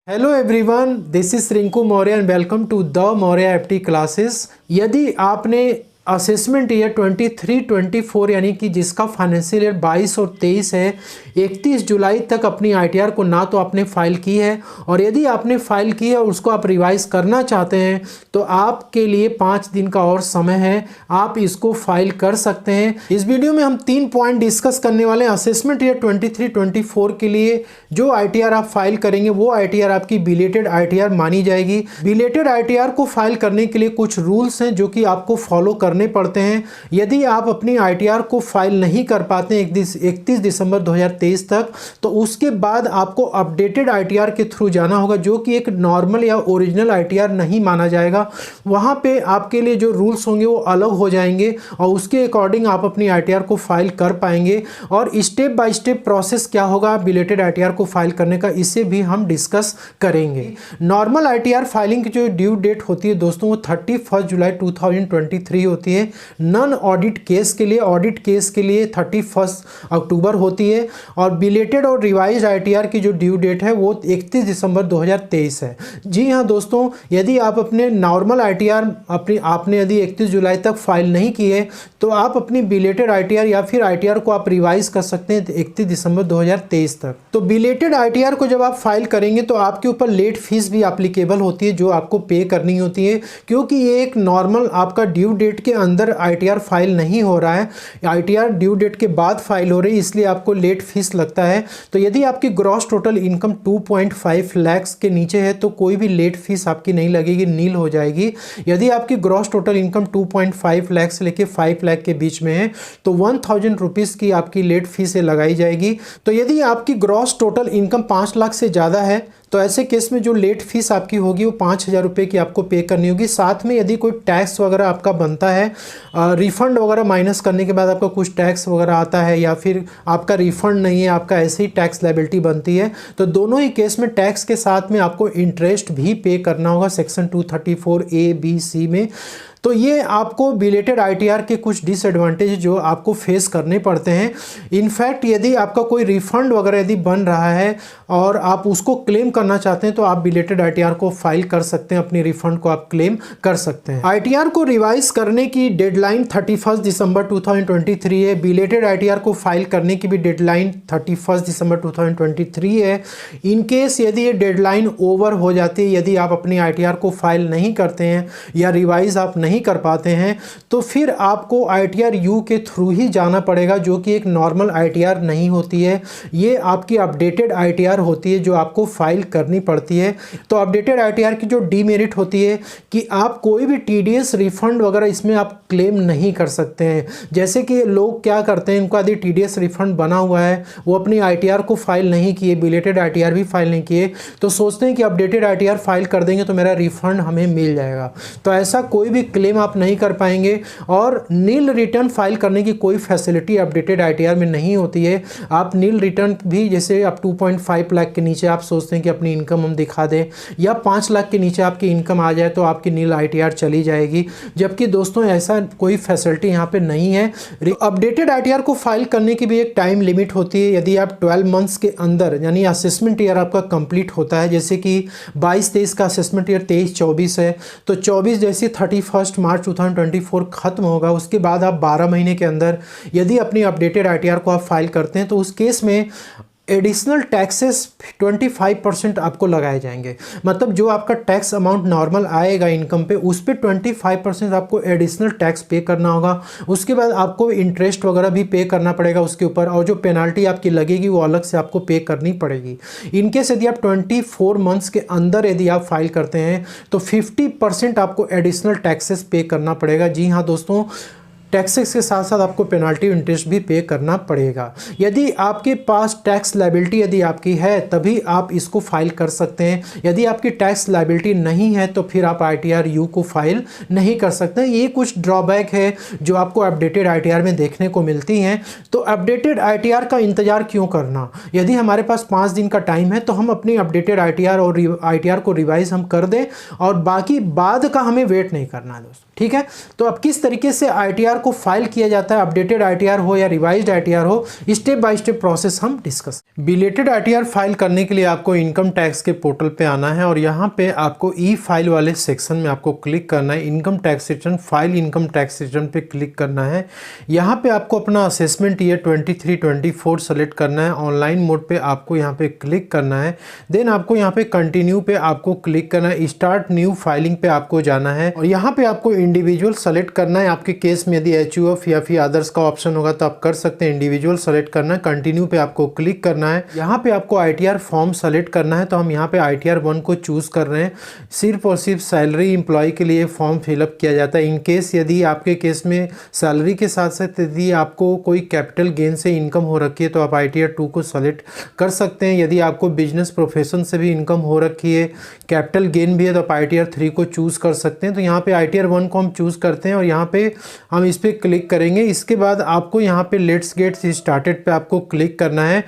Hello everyone, this is Rinku Maurya and welcome to the Maurya FT classes. यदि आपने assessment year 23-24 यानी कि जिसका फाइनेंशियल ईयर 22 और 23 है, 31 जुलाई तक अपनी आईटीआर को ना तो आपने फाइल की है, और यदि आपने फाइल की है और उसको आप रिवाइज करना चाहते हैं तो आपके लिए 5 दिन का और समय है, आप इसको फाइल कर सकते हैं। इस वीडियो में हम 3 पॉइंट डिस्कस करने वाले हैं। असेसमेंट ईयर 23-24 के लिए जो आईटीआर आप फाइल करेंगे वो आईटीआर आपकी बिलेटेड आईटीआर मानी जाएगी। बिलेटेड आईटीआर को फाइल करने के लिए कुछ रूल्स हैं जो कि आपको फॉलो करने पड़ते हैं। यदि आप अपनी आईटीआर को फाइल नहीं कर पाते 31 दिसंबर 2023 तक, तो उसके बाद आपको अपडेटेड आईटीआर के थ्रू जाना होगा, जो कि एक नॉर्मल या ओरिजिनल आईटीआर नहीं माना जाएगा। वहाँ पे आपके लिए जो रूल्स होंगे वो अलग हो जाएंगे और उसके अकॉर्डिंग आप अपनी आईटीआर को फाइल कर पाएंगे। और स्टेप बाय स्टेप प्रोसेस क्या होगा बिलेटेड आईटीआर को फाइल करने का, इसे भी हम डिस्कस करेंगे। नॉर्मल आईटीआर फाइलिंग की जो ड्यू डेट होती है दोस्तों वो 31 जुलाई 2023 होती है। नॉन ऑडिट केस के लिए, ऑडिट केस के लिए 31 अक्टूबर होती है। और बिलेटेड और रिवाइज आईटीआर की जो ड्यू डेट है वो 31 दिसंबर 2023 है। जी हाँ दोस्तों, यदि आप अपने नॉर्मल आईटीआर आपने यदि 31 जुलाई तक फाइल नहीं की है तो आप अपनी बिलेटेड आईटीआर या फिर आईटीआर को आप रिवाइज कर सकते हैं 31 दिसंबर 2023 तक। तो बिलेटेड आईटीआर को जब आप फाइल करेंगे तो आपके ऊपर लेट फीस भी एप्लीकेबल होती है जो आपको पे करनी होती है, क्योंकि ये एक नॉर्मल आपका ड्यू डेट के अंदर आईटीआर फाइल नहीं हो रहा है, आईटीआर ड्यू डेट के बाद फाइल हो रही है, इसलिए आपको लेट फीस लगता है। तो यदि आपकी ग्रॉस टोटल इनकम 2.5 लाख के नीचे है तो कोई भी लेट फीस आपकी नहीं लगेगी, नील हो जाएगी। यदि आपकी ग्रॉस टोटल इनकम 2.5 लाख से लेके 5 लाख के बीच में है तो 1000 रुपीज़ की आपकी लेट फीस लगाई जाएगी। तो यदि आपकी ग्रॉस टोटल इनकम 5 लाख से ज़्यादा है तो ऐसे केस में जो लेट फीस आपकी होगी वो 5000 रुपये की आपको पे करनी होगी। साथ में यदि कोई टैक्स वगैरह आपका बनता है, रिफ़ंड वगैरह माइनस करने के बाद आपका कुछ टैक्स वगैरह आता है या फिर आपका रिफ़ंड नहीं है, आपका ऐसे ही टैक्स लायबिलिटी बनती है, तो दोनों ही केस में टैक्स के साथ में आपको इंटरेस्ट भी पे करना होगा सेक्शन 234A-B-C में। तो ये आपको बिलेटेड आईटीआर के कुछ डिसएडवांटेज जो आपको फेस करने पड़ते हैं। इनफैक्ट यदि आपका कोई रिफंड वगैरह यदि बन रहा है और आप उसको क्लेम करना चाहते हैं तो आप बिलेटेड आईटीआर को फाइल कर सकते हैं, अपनी रिफंड को आप क्लेम कर सकते हैं। आईटीआर को रिवाइज करने की डेडलाइन 31 दिसंबर 2023 है। बिलेटेड आईटीआर को फाइल करने की भी डेडलाइन 31 दिसंबर 2023 है। इनकेस यदि ये डेडलाइन ओवर हो जाती है, यदि आप अपनी आईटीआर को फाइल नहीं करते हैं या रिवाइज आप नहीं कर पाते हैं, तो फिर आपको आईटीआर यू के थ्रू ही जाना पड़ेगा, जो कि एक नॉर्मल आईटीआर नहीं होती है, ये आपकी अपडेटेड आईटीआर होती है जो आपको फाइल करनी पड़ती है। तो अपडेटेड आईटीआर की जो डीमेरिट होती है कि आप कोई भी टीडीएस रिफंड वगैरह इसमें आप क्लेम नहीं कर सकते हैं। जैसे कि लोग क्या करते हैं, उनका यदि टीडीएस रिफंड बना हुआ है, वो अपनी आईटीआर को फाइल नहीं किए, बिलेटेड आईटीआर भी फाइल नहीं किए, तो सोचते हैं कि अपडेटेड आईटीआर फाइल कर देंगे तो मेरा रिफंड हमें मिल जाएगा। तो ऐसा कोई भी क्लेम आप नहीं कर पाएंगे और नील रिटर्न फाइल करने की कोई फैसिलिटी अपडेटेड आईटीआर में नहीं होती है। आप नील रिटर्न भी, जैसे आप 2.5 लाख के नीचे आप सोचते हैं कि अपनी इनकम हम दिखा दें या 5 लाख के नीचे आपकी इनकम आ जाए तो आपकी नील आईटीआर चली जाएगी, जबकि दोस्तों ऐसा कोई फैसिलिटी यहाँ पे नहीं है। अपडेटेड आईटीआर को फाइल करने की भी एक टाइम लिमिट होती है। यदि आप 12 मंथ्स के अंदर, यानी असेसमेंट ईयर आपका कंप्लीट होता है, जैसे कि 22-23 का असेसमेंट ईयर 23-24 है, तो 24 जैसे 31 मार्च 2024 खत्म होगा, उसके बाद आप 12 महीने के अंदर यदि अपनी अपडेटेड आईटीआर को आप फाइल करते हैं तो उस केस में एडिशनल टैक्सेस 25% आपको लगाए जाएंगे। मतलब जो आपका टैक्स अमाउंट नॉर्मल आएगा इनकम पे, उस पर 25% आपको एडिशनल टैक्स पे करना होगा। उसके बाद आपको इंटरेस्ट वगैरह भी पे करना पड़ेगा उसके ऊपर, और जो पेनाल्टी आपकी लगेगी वो अलग से आपको पे करनी पड़ेगी। इनकेस यदि आप 24 मंथ्स के अंदर यदि आप फाइल करते हैं तो 50% आपको एडिशनल टैक्सेस पे करना पड़ेगा। जी हाँ दोस्तों, टैक्सेस के साथ साथ आपको पेनाल्टी इंटरेस्ट भी पे करना पड़ेगा। यदि आपके पास टैक्स लायबिलिटी यदि आपकी है तभी आप इसको फाइल कर सकते हैं। यदि आपकी टैक्स लायबिलिटी नहीं है तो फिर आप आईटीआर यू को फाइल नहीं कर सकते। ये कुछ ड्रॉबैक है जो आपको अपडेटेड आईटीआर में देखने को मिलती हैं। तो अपडेटेड आईटीआर का इंतजार क्यों करना? यदि हमारे पास 5 दिन का टाइम है तो हम अपनी अपडेटेड आईटीआर और आईटीआर को रिवाइज हम कर दें और बाकी बाद का हमें वेट नहीं करना है दोस्तों, ठीक है। तो अब किस तरीके से आईटीआर को फाइल किया जाता है, अपडेटेड आईटीआर हो या रिवाइज्ड आईटीआर हो, स्टेप बाय स्टेप प्रोसेस हम डिस्कस। बिलेटेड आईटीआर फाइल करने के लिए आपको इनकम टैक्स के पोर्टल पे आना है और यहाँ पे आपको ई फाइल वाले सेक्शन में आपको क्लिक करना है। Income tax return file income tax return पे क्लिक करना है। यहाँ पे आपको अपना असेसमेंट ईयर 23-24 सेलेक्ट करना है। ऑनलाइन मोड पे आपको यहाँ पे क्लिक करना है। देन आपको यहाँ पे कंटिन्यू पे आपको क्लिक करना है। स्टार्ट न्यू फाइलिंग पे आपको जाना है और यहाँ पे आपको इंडिविजुअल सेलेक्ट करना है। आपके केस में यदि एचयूएफ या फिर अदर्स का ऑप्शन होगा तो आप कर सकते हैं। इंडिविजुअल सेलेक्ट करना है, कंटिन्यू पे आपको क्लिक करना है। यहाँ पे आपको आईटीआर फॉर्म सेलेक्ट करना है, तो हम यहाँ पे आईटीआर 1 को चूज कर रहे हैं। सिर्फ और सिर्फ सैलरी इंप्लॉय के लिए फॉर्म फिलअप किया जाता है। इन केस यदि आपके केस में सैलरी के साथ साथ यदि आपको कोई कैपिटल गेन से इनकम हो रखी है तो आप आईटीआर 2 को सेलेक्ट कर सकते हैं। यदि आपको बिजनेस प्रोफेशन से भी इनकम हो रखी है, कैपिटल गेन भी है, तो आप आईटीआर 3 को चूज कर सकते हैं। तो यहाँ पे आईटीआर 1 को हम चूज करते हैं और यहाँ पे हम इस पर क्लिक करेंगे। इसके बाद आपको यहाँ पे लेट्स गेट स्टार्टेड पे आपको क्लिक करना है।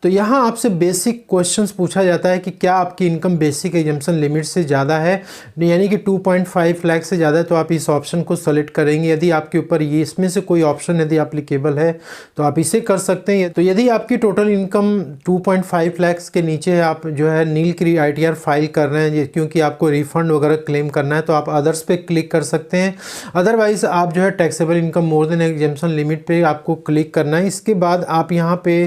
तो यहाँ आपसे बेसिक क्वेश्चंस पूछा जाता है कि क्या आपकी इनकम बेसिक एग्जम्पशन लिमिट से ज़्यादा है, यानी कि 2.5 लाख से ज़्यादा है, तो आप इस ऑप्शन को सेलेक्ट करेंगे। यदि आपके ऊपर ये इसमें से कोई ऑप्शन यदि एप्लीकेबल है तो आप इसे कर सकते हैं। तो यदि आपकी टोटल इनकम 2.5 लाख के नीचे है, आप जो है नील की आईटीआर फाइल कर रहे हैं क्योंकि आपको रिफंड वगैरह क्लेम करना है, तो आप अदर्स पे क्लिक कर सकते हैं। अदरवाइज आप जो है taxable income more than exemption limit पे आपको क्लिक करना है। इसके बाद आप यहाँ पे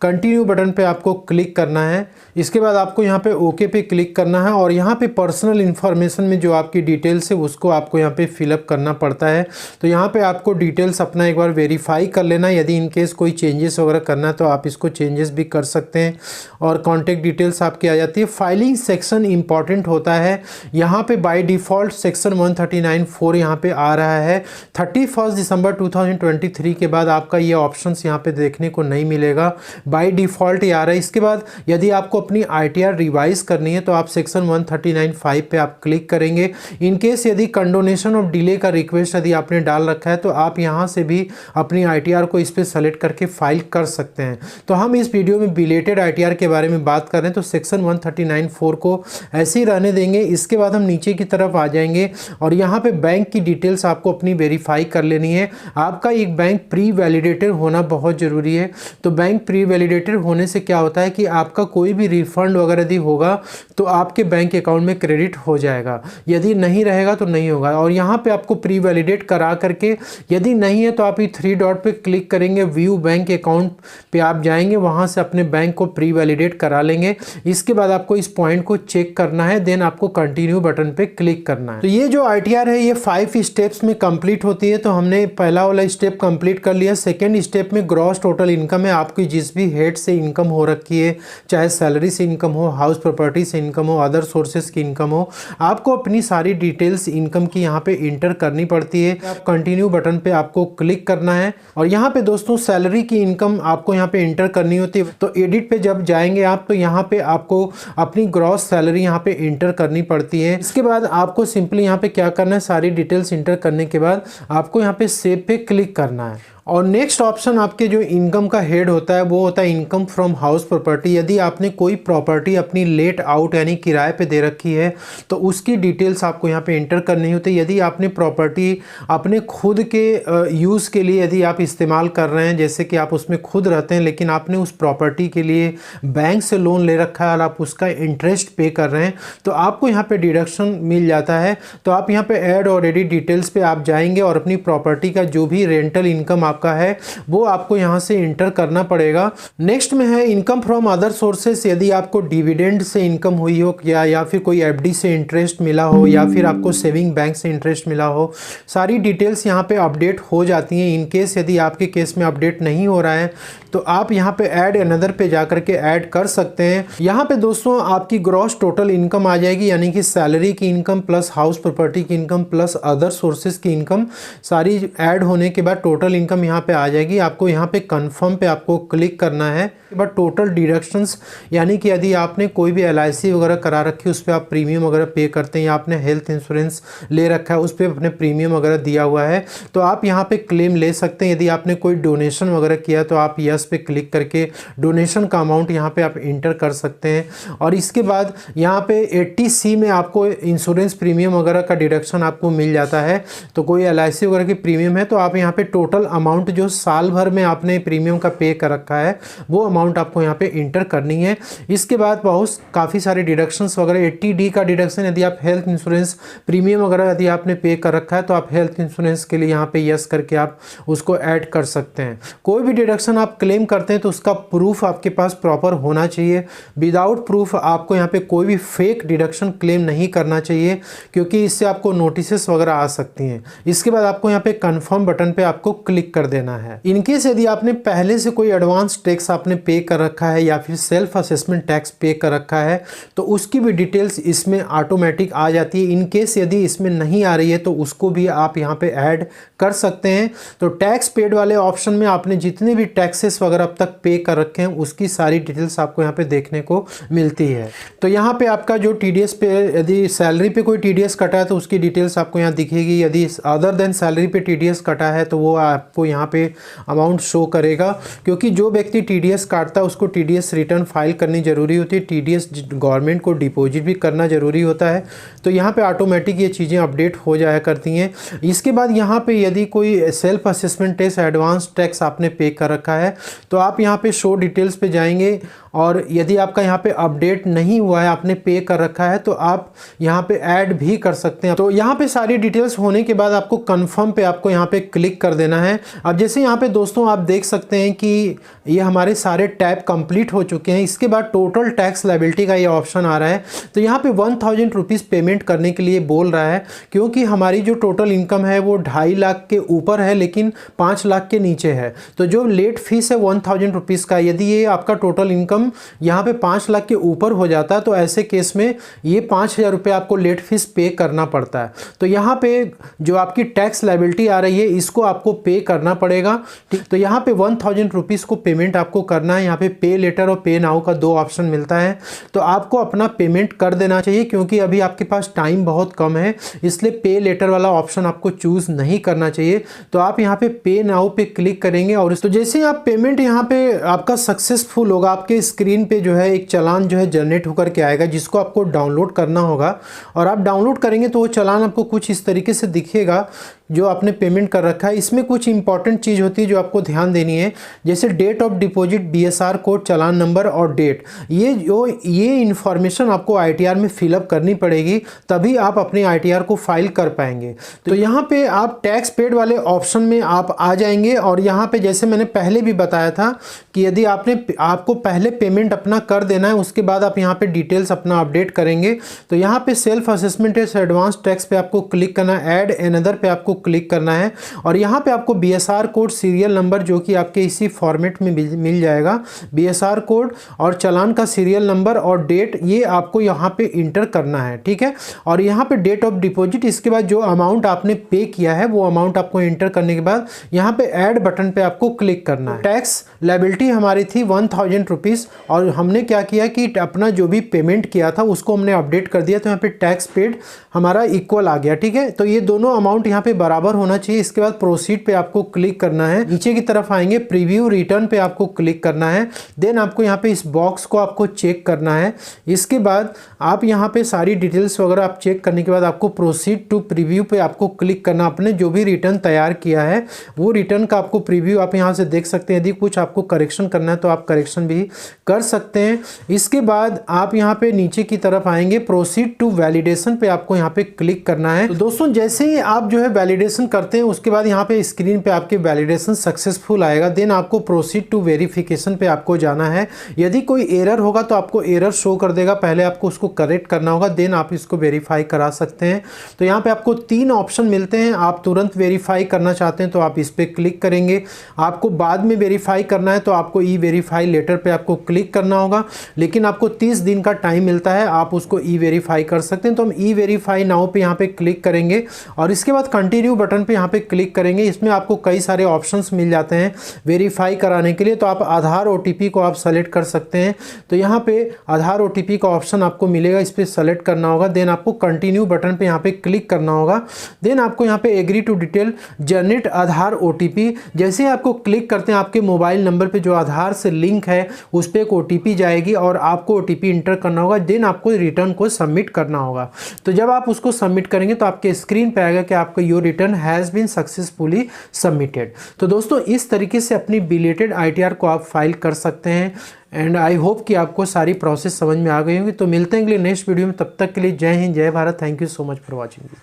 कंटिन्यू बटन पे आपको क्लिक करना है। इसके बाद आपको यहाँ पे ओके पे क्लिक करना है और यहाँ पे पर्सनल इन्फॉर्मेशन में जो आपकी डिटेल्स है उसको आपको यहाँ पे फिलअप करना पड़ता है। तो यहाँ पे आपको डिटेल्स अपना एक बार वेरीफाई कर लेना। यदि इन केस कोई चेंजेस वगैरह करना है तो आप इसको चेंजेस भी कर सकते हैं और कॉन्टैक्ट डिटेल्स आपकी आ जाती है। फाइलिंग सेक्शन इंपॉर्टेंट होता है। यहाँ पे बाय डिफ़ॉल्ट सेक्शन 139(4) यहाँ पे आ रहा है। 31 दिसंबर 2023 के बाद आपका ये ऑप्शन यहाँ पे देखने को नहीं मिलेगा, बाय डिफ़ॉल्ट आ रहा है। इसके बाद यदि आपको अपनी आईटीआर रिवाइज करनी है तो आप सेक्शन 139(5) पे आप क्लिक करेंगे। इन केस यदि कंडोनेशन ऑफ डिले का रिक्वेस्ट यदि आपने डाल रखा है तो आप यहां से भी अपनी आईटीआर को इस पे सेलेक्ट करके फाइल कर सकते हैं। तो हम इस वीडियो में बिलेटेड आईटीआर के बारे में बात कर रहे हैं, तो सेक्शन 139(4) को ऐसे ही रहने देंगे। इसके बाद हम नीचे की तरफ आ जाएंगे और यहाँ पे बैंक की डिटेल्स आपको अपनी वेरीफाई कर लेनी है। आपका एक बैंक प्री वैलिडेटेड होना बहुत ज़रूरी है। तो बैंक प्री वैलिडेटेड होने से क्या होता है कि आपका कोई भी रिफंड वगैरह यदि होगा तो आपके बैंक अकाउंट में क्रेडिट हो जाएगा, यदि नहीं रहेगा तो नहीं होगा। और यहाँ पे आपको प्री वैलिडेट करा करके, यदि नहीं है तो आप ये 3 डॉट पे क्लिक करेंगे, व्यू बैंक अकाउंट पे आप जाएंगे, वहाँ से अपने बैंक को प्री वैलिडेट करा लेंगे। इसके बाद आपको इस पॉइंट को चेक करना है, देन आपको कंटिन्यू बटन पे क्लिक करना है। तो ये जो आईटीआर है ये 5 स्टेप्स में कंप्लीट होती है। तो हमने पहला वाला स्टेप कंप्लीट कर लिया। सेकेंड स्टेप में ग्रॉस टोटल इनकम है, आपकी जिस भी हेड से इनकम हो रखी है, चाहे सैलरी से इनकम हो, हाउस प्रॉपर्टी से इनकम हो, अदर सोर्सेज की इनकम हो, आपको अपनी सारी डिटेल्स इनकम की यहाँ पे इंटर करनी पड़ती है। आप कंटिन्यू बटन पे आपको क्लिक करना है और यहाँ पे दोस्तों सैलरी की इनकम आपको यहाँ पे इंटर करनी होती है। तो एडिट पे जब जाएंगे आप तो यहाँ पे आपको अपनी ग्रॉस सैलरी यहाँ पे इंटर करनी पड़ती है। इसके बाद आपको सिंपली यहाँ पे क्या करना है, सारी डिटेल्स इंटर करने के बाद आपको यहाँ पे सेव पे क्लिक करना है। और नेक्स्ट ऑप्शन आपके जो इनकम का हेड होता है वो होता है इनकम फ्रॉम हाउस प्रॉपर्टी। यदि आपने कोई प्रॉपर्टी अपनी लेट आउट यानी किराए पे दे रखी है तो उसकी डिटेल्स आपको यहाँ पे एंटर करनी होती है। यदि आपने प्रॉपर्टी अपने खुद के यूज़ के लिए यदि आप इस्तेमाल कर रहे हैं, जैसे कि आप उसमें खुद रहते हैं लेकिन आपने उस प्रॉपर्टी के लिए बैंक से लोन ले रखा है और आप उसका इंटरेस्ट पे कर रहे हैं, तो आपको यहाँ पर डिडक्शन मिल जाता है। तो आप यहाँ पर ऐड और एडिट डिटेल्स पर आप जाएंगे और अपनी प्रॉपर्टी का जो भी रेंटल इनकम आपका है वो आपको यहां से इंटर करना पड़ेगा। नेक्स्ट में है इनकम फ्रॉम अदर सोर्सेस। यदि आपको डिविडेंड से इनकम हुई हो या फिर कोई एफडी से इंटरेस्ट मिला हो या फिर आपको सेविंग बैंक से इंटरेस्ट मिला हो, सारी डिटेल्स यहां पे अपडेट हो जाती हैं। इन केस यदि आपके केस में अपडेट नहीं हो रहा है तो आप यहां पे ऐड अनदर पे जाकर के ऐड कर सकते हैं। यहां पे दोस्तों आपकी ग्रॉस टोटल इनकम आ जाएगी, यानी कि सैलरी की इनकम प्लस हाउस प्रॉपर्टी की इनकम प्लस अदर सोर्सेज की इनकम सारी ऐड होने के बाद टोटल इनकम इनकम यहाँ पे आ जाएगी। आपको यहाँ पे कंफर्म पे आपको क्लिक करना है। बट टोटल डिडक्शंस यानी कि यदि आपने कोई भी LIC वगैरह करा रखी है उस पर आप प्रीमियम वगैरह पे करते हैं, या आपने हेल्थ इंश्योरेंस ले रखा है उस पर अपने प्रीमियम वगैरह दिया हुआ है, तो आप यहाँ पे क्लेम ले सकते हैं। यदि आपने कोई डोनेशन वगैरह किया तो आप यस पे क्लिक करके डोनेशन का अमाउंट यहाँ पे आप इंटर कर सकते हैं। और इसके बाद यहाँ पे 80C में आपको इंश्योरेंस प्रीमियम वगैरह का डिडक्शन आपको मिल जाता है। तो कोई LIC वगैरह की प्रीमियम है तो आप यहाँ पे टोटल अमाउंट जो साल भर में आपने प्रीमियम का पे कर रखा है वो अमाउंट आपको यहाँ पे इंटर करनी है। इसके बाद बहुत काफ़ी सारे डिडक्शंस वगैरह, 80D का डिडक्शन यदि आप हेल्थ इंश्योरेंस प्रीमियम वगैरह यदि आपने पे कर रखा है तो आप हेल्थ इंश्योरेंस के लिए यहाँ पे यस करके आप उसको ऐड कर सकते हैं। कोई भी डिडक्शन आप क्लेम करते हैं तो उसका प्रूफ आपके पास प्रॉपर होना चाहिए। विदाउट प्रूफ आपको यहाँ पे कोई भी फेक डिडक्शन क्लेम नहीं करना चाहिए, क्योंकि इससे आपको नोटिसेस वगैरह आ सकती हैं। इसके बाद आपको यहाँ पे कंफर्म बटन पे आपको क्लिक कर देना है। इनकेस यदि आपने पहले से कोई एडवांस टैक्स आपने पे कर रखा है या फिर सेल्फ असेसमेंट टैक्स पे कर रखा है तो उसकी भी डिटेल्स इसमें ऑटोमेटिक आ जाती है। इनकेस यदि इसमें नहीं आ रही है तो उसको भी आप यहाँ पे ऐड कर सकते हैं। तो टैक्स पेड वाले ऑप्शन में आपने जितने भी टैक्सेस वगैरह अब तक पे कर रखे हैं उसकी सारी डिटेल्स आपको यहाँ पे देखने को मिलती है। तो यहाँ पे आपका जो TDS पे यदि सैलरी पे कोई TDS कटा है तो उसकी डिटेल्स आपको यहाँ दिखेगी। यदि अदर देन सैलरी पे TDS कटा है तो वो आपको यहाँ पे अमाउंट शो करेगा, क्योंकि जो व्यक्ति TDS काटता है उसको TDS रिटर्न फाइल करनी ज़रूरी होती है। TDS गवर्नमेंट को डिपॉजिट भी करना ज़रूरी होता है। तो यहाँ पे ऑटोमेटिक ये चीज़ें अपडेट हो जाया करती हैं। इसके बाद यहाँ पे यदि कोई self assessment test advance tax आपने पे कर रखा है तो आप यहाँ पे शो डिटेल्स पे जाएंगे, और यदि आपका यहाँ पे अपडेट नहीं हुआ है, आपने पे कर रखा है, तो आप यहाँ पे ऐड भी कर सकते हैं। तो यहाँ पे सारी डिटेल्स होने के बाद आपको कंफर्म पे आपको यहाँ पे क्लिक कर देना है। अब जैसे यहाँ पे दोस्तों आप देख सकते हैं कि ये हमारे सारे टैब कंप्लीट हो चुके हैं। इसके बाद टोटल टैक्स लायबिलिटी का ये ऑप्शन आ रहा है। तो यहाँ पे 1000 रुपीज़ पेमेंट करने के लिए बोल रहा है, क्योंकि हमारी जो टोटल इनकम है वो 2.5 लाख के ऊपर है लेकिन 5 लाख के नीचे है। तो जो लेट फीस है 1000 रुपीज़ का, यदि ये आपका टोटल इनकम यहाँ पे 5 लाख के ऊपर हो जाता है तो ऐसे केस में ये 5000 रुपये आपको लेट फीस पे करना पड़ता है। तो यहाँ पे जो आपकी टैक्स लायबिलिटी आ रही है इसको आपको पे करना पड़ेगा। ठीक, तो यहाँ पे 1000 रुपीज़ को पेमेंट आपको करना है। यहाँ पे पे लेटर और पे नाउ का 2 ऑप्शन मिलता है। तो आपको अपना पेमेंट कर देना चाहिए, क्योंकि अभी आपके पास टाइम बहुत कम है, इसलिए पे लेटर वाला ऑप्शन आपको चूज़ नहीं करना चाहिए। तो आप यहाँ पे पे नाउ पे क्लिक करेंगे और तो जैसे ही आप पेमेंट यहाँ पे आपका सक्सेसफुल होगा, आपके स्क्रीन पे जो है एक चालान जो है जनरेट होकर के आएगा, जिसको आपको डाउनलोड करना होगा। और आप डाउनलोड करेंगे तो वो चालान आपको कुछ इस तरीके से दिखेगा जो आपने पेमेंट कर रखा है। इसमें कुछ इंपॉर्टेंट चीज़ होती है जो आपको ध्यान देनी है, जैसे date of deposit, BSR code, challan number और डेट। ये इन्फॉर्मेशन आपको ITR में फिलअप करनी पड़ेगी, तभी आप अपने ITR को फाइल कर पाएंगे। तो यहाँ पे आप टैक्स पेड वाले ऑप्शन में आप आ जाएंगे, और यहाँ पे जैसे मैंने पहले भी बताया था कि यदि आपको पहले पेमेंट अपना कर देना है, उसके बाद आप यहाँ पे डिटेल्स अपना अपडेट करेंगे। तो यहाँ पे self assessment test advance tax पे आपको क्लिक करना है, ऐड अनदर पे आपको क्लिक करना है, और यहाँ पे आपको BSR कोड, सीरियल नंबर जो कि आपके इसी फॉर्मेट में मिल जाएगा, BSR कोड और चालान का सीरियल नंबर और डेट, ये आपको यहाँ पे इंटर करना है। ठीक है, और यहाँ पे डेट ऑफ डिपॉजिट, इसके बाद जो अमाउंट आपने पे किया है वो अमाउंट आपको इंटर करने के बाद यहाँ पे ऐड बटन पे आपको क्लिक करना है। टैक्स लायबिलिटी हमारी थी 1000 रुपीज़, और हमने क्या किया कि अपना जो भी पेमेंट किया था उसको हमने अपडेट कर दिया, तो यहाँ पे टैक्स पेड हमारा इक्वल आ गया। ठीक है, तो ये दोनों अमाउंट यहाँ पे बराबर होना चाहिए। इसके बाद प्रोसीड पे आपको क्लिक करना है, नीचे की तरफ आएंगे, प्रीव्यू रिटर्न पे आपको क्लिक करना है। देन आपको यहाँ पे इस बॉक्स को आपको चेक करना है। इसके बाद आप यहाँ पे सारी डिटेल्स वगैरह आप चेक करने के बाद आपको प्रोसीड टू प्रीव्यू पे आपको क्लिक करना। आपने जो भी रिटर्न तैयार किया है वो रिटर्न का आपको प्रीव्यू आप यहाँ से देख सकते हैं। यदि कुछ आपको करेक्शन करना है तो आप करेक्शन भी कर सकते हैं। इसके बाद आप यहाँ पे नीचे की तरफ आएंगे, प्रोसीड टू वैलिडेशन पे आपको यहाँ पे क्लिक करना है। तो दोस्तों जैसे ही आप जो है वैलिडेशन करते हैं उसके बाद यहाँ पे स्क्रीन पे आपके वैलिडेशन सक्सेसफुल आएगा। देन आपको प्रोसीड टू वेरिफिकेशन पे आपको जाना है। यदि कोई एरर होगा तो आपको एरर शो कर देगा, पहले आपको उसको करेक्ट करना होगा, देन आप इसको वेरीफाई करा सकते हैं। तो यहाँ पे आपको 3 ऑप्शन मिलते हैं। आप तुरंत वेरीफाई करना चाहते हैं तो आप इस पर क्लिक करेंगे, आपको बाद में वेरीफाई करना है तो आपको ई वेरीफाई लेटर पे आपको क्लिक करना होगा, लेकिन आपको 30 दिन का टाइम मिलता है, आप उसको ई वेरीफाई कर सकते हैं। तो हम ई वेरीफाई नाउ पे यहाँ पे क्लिक करेंगे और इसके बाद कंटिन्यू कंटिन्यू बटन पे यहाँ पे क्लिक करेंगे। इसमें आपको कई सारे ऑप्शंस मिल जाते हैं वेरीफाई कराने के लिए। तो आप आधार OTP को आप सेलेक्ट कर सकते हैं। तो यहाँ पे आधार OTP का ऑप्शन आपको मिलेगा, इस पर सेलेक्ट करना होगा। देन आपको कंटिन्यू बटन पे यहाँ पे क्लिक करना होगा। देन आपको यहाँ पे agree to detail generate Aadhaar OTP, जैसे आपको क्लिक करते हैं आपके मोबाइल नंबर पे जो आधार से लिंक है उस पर एक OTP जाएगी और आपको OTP इंटर करना होगा। देन आपको रिटर्न को सबमिट करना होगा। तो जब आप उसको सबमिट करेंगे तो आपके स्क्रीन पे आएगा कि आपका your return has been successfully submitted. तो दोस्तों इस तरीके से अपनी बिलेटेड ITR को आप फाइल कर सकते हैं। एंड आई होप कि आपको सारी प्रोसेस समझ में आ गई होगी। तो मिलते हैं अगले नेक्स्ट वीडियो में, तब तक के लिए जय हिंद, जय Bharat. Thank you so much for watching.